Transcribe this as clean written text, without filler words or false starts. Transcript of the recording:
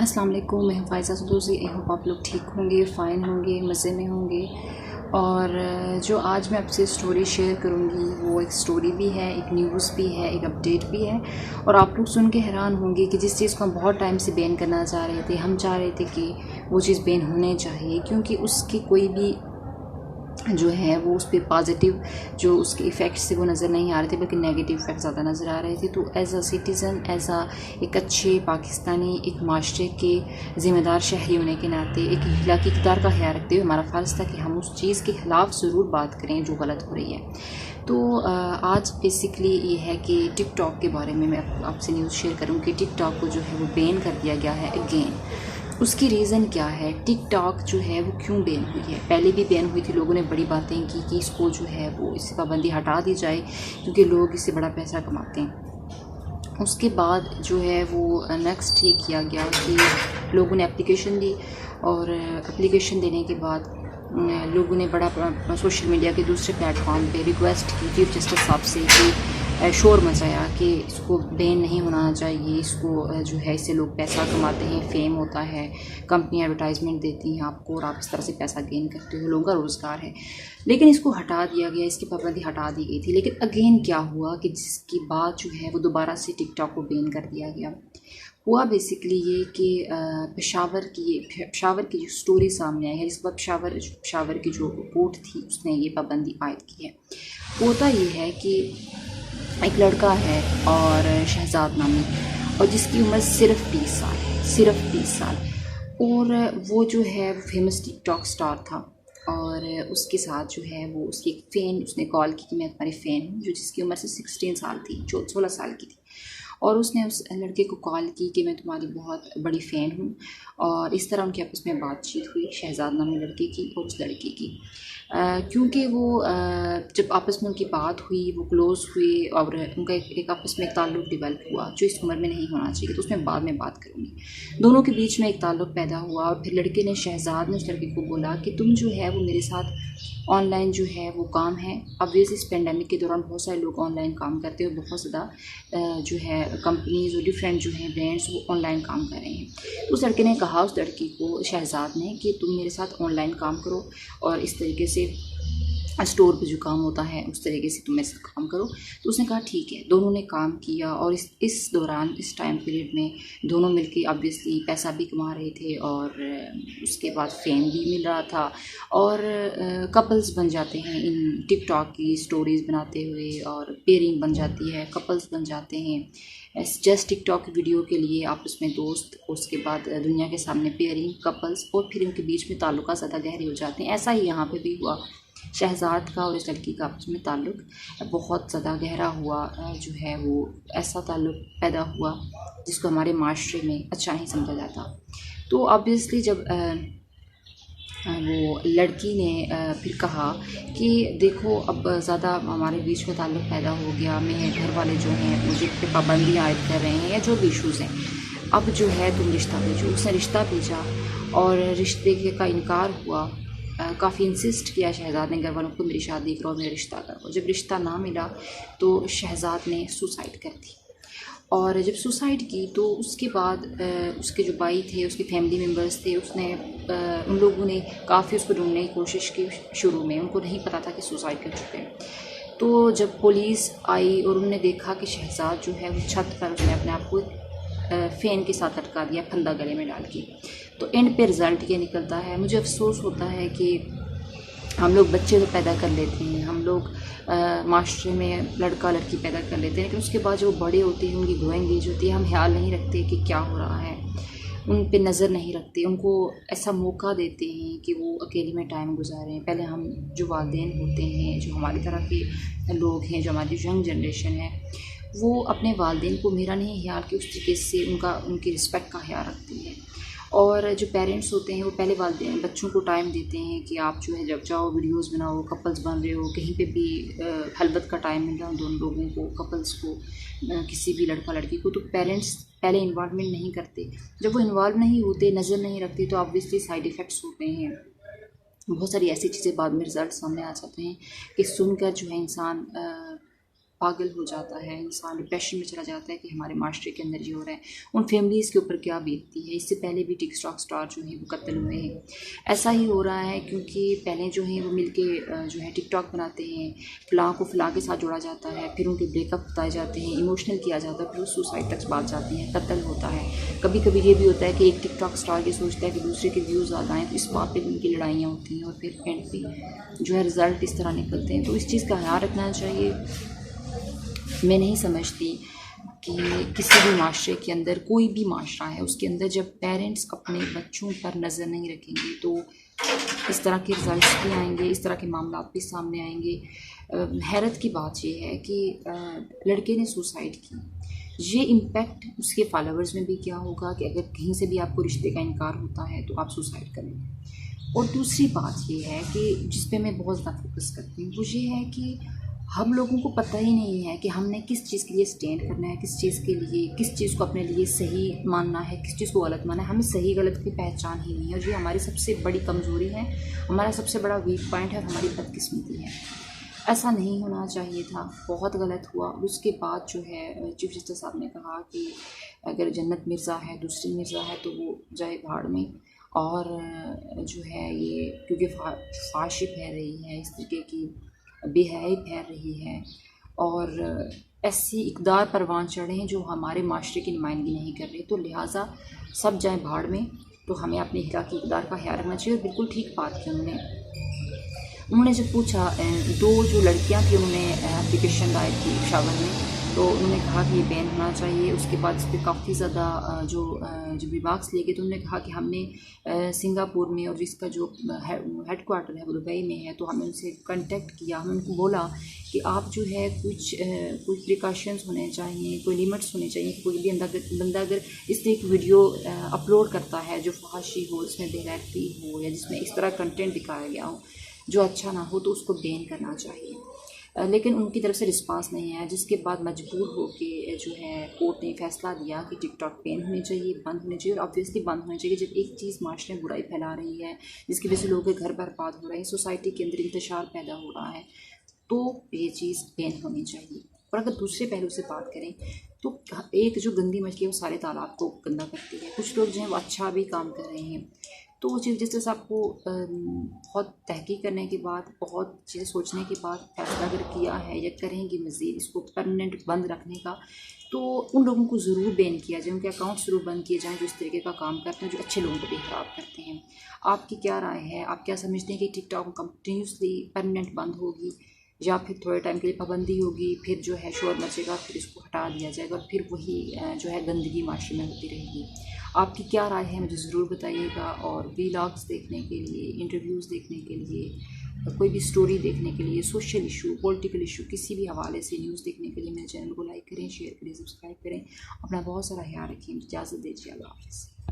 अस्सलाम वालेकुम, मैं फ़ाइज़ा सदूसी। आई होप आप लोग ठीक होंगे, फ़ाइन होंगे, मज़े में होंगे। और जो आज मैं आपसे स्टोरी शेयर करूँगी वो एक स्टोरी भी है, एक न्यूज़ भी है, एक अपडेट भी है। और आप लोग सुन के हैरान होंगे कि जिस चीज़ को हम बहुत टाइम से बैन करना चाह रहे थे, हम चाह रहे थे कि वो चीज़ बैन होने चाहिए, क्योंकि उसके कोई भी जो है वो उस पर पॉजिटिव जो उसके इफ़ेक्ट्स थे वो नज़र नहीं आ रहे थे, बल्कि नेगेटिव इफ़ेक्ट ज़्यादा नज़र आ रहे थे। तो as a citizen, as a एक अच्छे पाकिस्तानी, एक माशरे के ज़िम्मेदार शहरी होने के नाते, एक अखलाकी इक़्तिदार का ख्याल रखते हुए हमारा फ़र्ज़ था कि हम उस चीज़ के ख़िलाफ़ ज़रूर बात करें जो गलत हो रही है। तो आज बेसिकली ये है कि टिकटॉक के बारे में मैं आपसे न्यूज़ शेयर करूँ कि टिकटॉक को जो है वो बैन कर दिया गया है अगेन। उसकी रीज़न क्या है, टिकटॉक जो है वो क्यों बैन हुई है? पहले भी बैन हुई थी, लोगों ने बड़ी बातें की कि इसको जो है वो इससे पाबंदी हटा दी जाए क्योंकि लोग इससे बड़ा पैसा कमाते हैं। उसके बाद जो है वो नेक्स्ट ये किया गया कि लोगों ने एप्लीकेशन दी, और एप्लीकेशन देने के बाद लोगों ने बड़ा सोशल मीडिया के दूसरे प्लेटफॉर्म पे रिक्वेस्ट की चीफ जस्टिस साहब से कि शोर मचाया कि इसको बैन नहीं होना चाहिए, इसको जो है इससे लोग पैसा कमाते हैं, फेम होता है, कंपनी एडवर्टाइजमेंट देती हैं आपको और आप इस तरह से पैसा गेन करते हो, लोगों का रोज़गार है। लेकिन इसको हटा दिया गया, इसकी पाबंदी हटा दी गई थी। लेकिन अगेन क्या हुआ कि जिसकी बात जो है वो दोबारा से टिकटॉक को बैन कर दिया गया। हुआ बेसिकली ये कि पेशावर की जो स्टोरी सामने आई है, जिस वक्त पेशावर की जो कोर्ट थी उसने ये पाबंदी आयद की है। होता ये है कि एक लड़का है और शहजाद नामी, और जिसकी उम्र सिर्फ 20 साल है, सिर्फ 20 साल। और वो जो है वो फेमस टिकटॉक स्टार था, और उसके साथ जो है वो उसकी एक फ़ैन उसने कॉल की कि मैं तुम्हारी फ़ैन हूँ, जो जिसकी उम्र से 16 साल थी, जो 16 साल की थी। और उसने उस लड़के को कॉल की कि मैं तुम्हारी बहुत बड़ी फ़ैन हूँ, और इस तरह उनकी आपस में बातचीत हुई, शहजाद नामी लड़के की और उस लड़की की। क्योंकि वो जब आपस में उनकी बात हुई, वो क्लोज़ हुए और उनका एक आपस में एक ताल्लुक़ डेवलप हुआ जो इस उम्र में नहीं होना चाहिए, तो उसमें बाद में बात करूँगी। दोनों के बीच में एक ताल्लुक़ पैदा हुआ, और फिर लड़के ने, शहजाद ने उस लड़के को बोला कि तुम जो है वो मेरे साथ ऑनलाइन जो है वो काम है। ऑब्वियसली इस पेंडेमिक के दौरान बहुत सारे लोग ऑनलाइन काम करते हैं, बहुत ज़्यादा जो है कंपनीज़ और डिफरेंट जो हैं ब्रांड्स वो ऑनलाइन काम कर रहे हैं। तो उस लड़के ने कहा उस लड़की को, शहजाद ने, कि तुम मेरे साथ ऑनलाइन काम करो और इस तरीके से स्टोर पे जो काम होता है उस तरीके से तुम मेरे साथ काम करो। तो उसने कहा ठीक है। दोनों ने काम किया, और इस दौरान, इस टाइम पीरियड में दोनों मिलके ऑब्वियसली पैसा भी कमा रहे थे, और उसके बाद फेम भी मिल रहा था, और कपल्स बन जाते हैं इन टिकटॉक की स्टोरीज़ बनाते हुए, और पेयरिंग बन जाती है, कपल्स बन जाते हैं जस्ट टिकटॉक वीडियो के लिए, आपस में दोस्त, उसके बाद दुनिया के सामने पेयरिंग, कपल्स, और फिर उनके बीच में ताल्लुकात ज़्यादा गहरे हो जाते हैं। ऐसा ही यहाँ पे भी हुआ, शहजाद का और इस लड़की का आपस में ताल्लुक़ बहुत ज़्यादा गहरा हुआ। जो है वो ऐसा ताल्लुक़ पैदा हुआ जिसको हमारे माशरे में अच्छा नहीं समझा जाता। तो ऑब्वियसली जब वो लड़की ने फिर कहा कि देखो अब ज़्यादा हमारे बीच में ताल्लुक़ पैदा हो गया, मेरे घर वाले जो हैं मुझे पे पाबंदी आयद कर रहे हैं या जो भी इशूज़ हैं, अब जो है तुम रिश्ता भेजो। उसने रिश्ता भेजा, और रिश्ते का इनकार हुआ। काफ़ी इंसिस्ट किया शहजाद ने घर वालों को, मेरी शादी करो, मेरा रिश्ता करो। जब रिश्ता ना मिला तो शहजाद ने सुसाइड कर दी, और जब सुसाइड की तो उसके बाद उसके जो भाई थे, उसके फैमिली मेम्बर्स थे, उन लोगों ने काफ़ी उसको ढूंढने की कोशिश की। शुरू में उनको नहीं पता था कि सुसाइड कर चुके हैं। तो जब पुलिस आई और उन्होंने देखा कि शहजाद जो है वो छत पर, उसने अपने आप को फ़ैन के साथ लटका दिया, फंदा गले में डाल के। तो एंड पे रिज़ल्ट ये निकलता है। मुझे अफसोस होता है कि हम लोग बच्चे तो पैदा कर लेते हैं, हम लोग माशरे में लड़का लड़की पैदा कर लेते हैं, लेकिन उसके बाद जो बड़े होते हैं, उनकी ग्रोइंग एज होती है, हम ख्याल नहीं रखते कि क्या हो रहा है, उन पे नज़र नहीं रखते, उनको ऐसा मौका देते हैं कि वो अकेले में टाइम गुजारें। पहले हम जो वालिदैन होते हैं, जो हमारी तरह के लोग हैं, जो हमारी यंग जनरेशन है, वो अपने वालिदैन को, मेरा नहीं ख्याल कि उस तरीके से उनकी रिस्पेक्ट का ख्याल रखती है। और जो पेरेंट्स होते हैं वो पहले वालिदैन बच्चों को टाइम देते हैं कि आप जो है जब जाओ वीडियोस बनाओ, कपल्स बन रहे हो, कहीं पे भी खलवत का टाइम मिल रहा हो दोनों लोगों को, कपल्स को, किसी भी लड़का लड़की को, तो पेरेंट्स पहले इन्वॉल्वमेंट नहीं करते। जब वो इन्वॉल्व नहीं होते, नज़र नहीं रखते, तो ऑब्वियसली साइड इफ़ेक्ट्स होते हैं। बहुत सारी ऐसी चीज़ें बाद में रिज़ल्ट सामने आ जाते हैं कि सुनकर जो है इंसान पागल हो जाता है, इंसान डिप्रेशन में चला जाता है कि हमारे माशरे के अंदर जो हो रहा है उन फैमिलीज़ के ऊपर क्या बीतती है। इससे पहले भी टिकटॉक स्टार जो हैं वो कत्ल हुए हैं। ऐसा ही हो रहा है क्योंकि पहले जो हैं वो मिलके जो है टिकटॉक बनाते हैं, फ़लाँ को फ़लाँ के साथ जोड़ा जाता है, फिर उनके ब्रेकअप बताए जाते हैं, इमोशनल किया जाता है, फिर वो सुसाइड तक बात जाती है, कत्ल होता है। कभी कभी ये भी होता है कि एक टिकटॉक स्टार ये सोचता है कि दूसरे के व्यूज़ ज़्यादा आएँ, तो इस बात पर उनकी लड़ाइयाँ होती हैं और फिर एंड पे जो है रिज़ल्ट इस तरह निकलते हैं। तो इस चीज़ का ख्याल रखना चाहिए। मैं नहीं समझती कि किसी भी माशरे के अंदर, कोई भी माशरा है उसके अंदर, जब पेरेंट्स अपने बच्चों पर नज़र नहीं रखेंगे तो इस तरह के रिज़ल्ट्स भी आएंगे, इस तरह के मामला भी सामने आएंगे। हैरत की बात यह है कि लड़के ने सुसाइड की, ये इम्पेक्ट उसके फॉलोअर्स में भी क्या होगा कि अगर कहीं से भी आपको रिश्ते का इनकार होता है तो आप सुसाइड करेंगे। और दूसरी बात ये है कि जिस पे मैं बहुत ज़्यादा फोकस करती हूँ वो ये है कि हम लोगों को पता ही नहीं है कि हमने किस चीज़ के लिए स्टैंड करना है, किस चीज़ के लिए, किस चीज़ को अपने लिए सही मानना है, किस चीज़ को गलत मानना है। हमें सही गलत की पहचान ही नहीं है और ये हमारी सबसे बड़ी कमज़ोरी है, हमारा सबसे बड़ा वीक पॉइंट है और हमारी बदकिस्मती है। ऐसा नहीं होना चाहिए था, बहुत गलत हुआ। उसके बाद जो है चीफ जस्टिस साहब ने कहा कि अगर जन्नत मिर्ज़ा है, दूसरी मिर्ज़ा है तो वो जाए भाड़ में। और जो है ये क्योंकि फाशी फैल रही है, इस तरीके की बेहयाई फैल रही है और ऐसी इक़दार परवान चढ़े हैं जो हमारे माशरे की नुमाइंदगी नहीं कर रहे, तो लिहाजा सब जाएँ भाड़ में। तो हमें अपने हिरा की इक़दार का ख्याल रखना चाहिए। और बिल्कुल ठीक बात की उन्होंने जब पूछा, दो जो लड़कियां थी उन्होंने एप्लीकेशन दायर की पेशावर में, तो उन्होंने कहा कि ये बैन होना चाहिए। उसके बाद इस पर काफ़ी ज़्यादा जो रिमार्क्स लिए गए, तो उन्होंने कहा कि हमने सिंगापुर में, और जिसका जो हेड क्वार्टर है वो दुबई में है, तो हमने उनसे कांटेक्ट किया। हमने उनको बोला कि आप जो है कुछ प्रिकॉशंस होने चाहिए, कोई लिमिट्स होने चाहिए कि कोई भी बंदा अगर इस तरह की वीडियो अपलोड करता है जो फहाशी हो, इसमें बेगैरती हो या जिसमें इस तरह कंटेंट दिखाया गया हो जो अच्छा ना हो, तो उसको बैन करना चाहिए। लेकिन उनकी तरफ से रिस्पांस नहीं आया, जिसके बाद मजबूर होकर जो है कोर्ट ने फैसला दिया कि टिकटॉक बैन होनी चाहिए, बंद होनी चाहिए। और ऑब्वियसली बंद होनी चाहिए। जब एक चीज़ माशरे में बुराई फैला रही है, जिसकी वजह से लोगों के घर बर्बाद हो रहे हैं, सोसाइटी के अंदर इंतशार पैदा हो रहा है, तो ये चीज़ बैन होनी चाहिए। और अगर दूसरे पहलू से बात करें तो एक जो गंदी मछली है वो सारे तालाब को गंदा करती है। कुछ लोग जो हैं वो अच्छा भी काम कर रहे हैं, तो चीफ जस्टिस आपको बहुत तहकीक करने के बाद, बहुत चीज़ें सोचने के बाद फैसला अगर किया है या करेंगे मज़ीद इसको परमानेंट बंद रखने का, तो उन लोगों को ज़रूर बैन किया जाए, उनके अकाउंट ज़रूर बंद किए जाएँ जो इस तरीके का काम करते हैं, जो अच्छे लोगों को भी ख़राब करते हैं। आपकी क्या राय है? आप क्या समझते हैं कि टिकटॉक कंटिन्यूसली परमानेंट बंद होगी या फिर थोड़े टाइम के लिए पाबंदी होगी, फिर जो है शोर मचेगा, फिर इसको हटा दिया जाएगा और फिर वही जो है गंदगी माशरे में होती रहेगी? आपकी क्या राय है मुझे ज़रूर बताइएगा। और व्लॉग्स देखने के लिए, इंटरव्यूज़ देखने के लिए, कोई भी स्टोरी देखने के लिए, सोशल इशू, पॉलिटिकल इशू, किसी भी हवाले से न्यूज़ देखने के लिए मेरे चैनल को लाइक करें, शेयर करें, सब्सक्राइब करें। अपना बहुत सारा ख्याल रखें। इजाज़त दीजिए। अल्लाह हाफ़िज़।